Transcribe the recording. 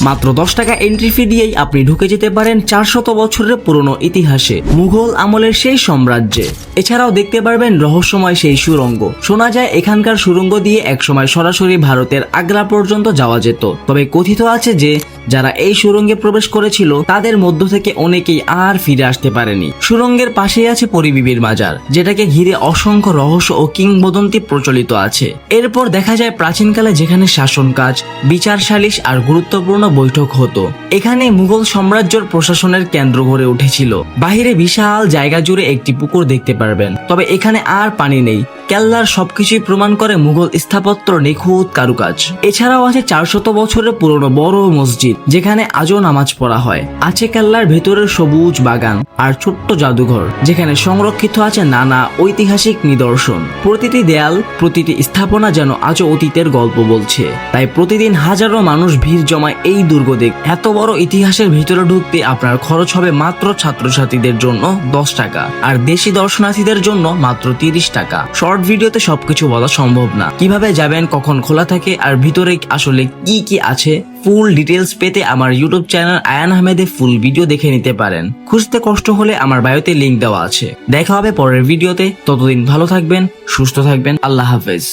মাত্র 10 টাকা entry fee দিয়েই আপনি ঢুকে যেতে পারেন 400 বছরের পুরনো ইতিহাসে, মুঘল আমলের সেই সাম্রাজ্যে। এছাড়াও দেখতে পারবেন রহস্যময় সেই সুড়ঙ্গ। শোনা যায় এখানকার সুড়ঙ্গ দিয়ে একসময় সরাসরি ভারতের আগ্রা পর্যন্ত যাওয়া যেত। তবে কথিত আছে যে যারা এই সুড়ঙ্গে প্রবেশ করেছিল তাদের মধ্য থেকে অনেকেই আর ফিরে আসতে পারেনি। সুড়ঙ্গের পাশেই আছে পরিবিবির মাজার, যেটাকে ঘিরে অসংখ্য রহস্য ও কিংবদন্তি প্রচলিত আছে। এরপর দেখা যায় প্রাচীনকালে যেখানে শাসন কাজ, বিচার সালিশ আর গুরুত্বপূর্ণ বৈঠক হতো, এখানে মুঘল সাম্রাজ্যের প্রশাসনের কেন্দ্র গড়ে উঠেছিল। বাহিরে বিশাল জায়গা জুড়ে একটি পুকুর দেখতে পারবেন, তবে এখানে আর পানি নেই। কেল্লার সবকিছুই প্রমাণ করে মুঘল স্থাপত্য নিখুঁত কারুকাজ। এছাড়াও আছে 400 বছরের পুরনো বড় মসজিদ, যেখানে আজও নামাজ পড়া হয়। আছে কেল্লার ভেতরের সবুজ বাগান আর ছোট্ট জাদুঘর, যেখানে সংরক্ষিত আছে নানা ঐতিহাসিক নিদর্শন। প্রতিটি দেয়াল, প্রতিটি স্থাপনা যেন আজও অতীতের গল্প বলছে। তাই প্রতিদিন হাজারো মানুষ ভিড় জমায় এই দুর্গ দেখতে। এত বড় ইতিহাসের ভিতরে ঢুকতে আপনার খরচ হবে মাত্র ছাত্রছাত্রীদের জন্য 10 টাকা, আর দেশি দর্শনার্থীদের জন্য মাত্র 30 টাকা। শর্ট ভিডিওতে সবকিছু বলা সম্ভব না। কিভাবে যাবেন, কখন খোলা থাকে, আর ভিতরে আসলে কি কি আছে, ফুল ডিটেলস পেতে আমার ইউটিউব চ্যানেল আয়ান আহমেদে ফুল ভিডিও দেখে নিতে পারেন। খুঁজতে কষ্ট হলে আমার বায়োতে লিংক দেওয়া আছে। দেখা হবে পরের ভিডিওতে। ততদিন ভালো থাকবেন, সুস্থ থাকবেন। আল্লাহ হাফেজ।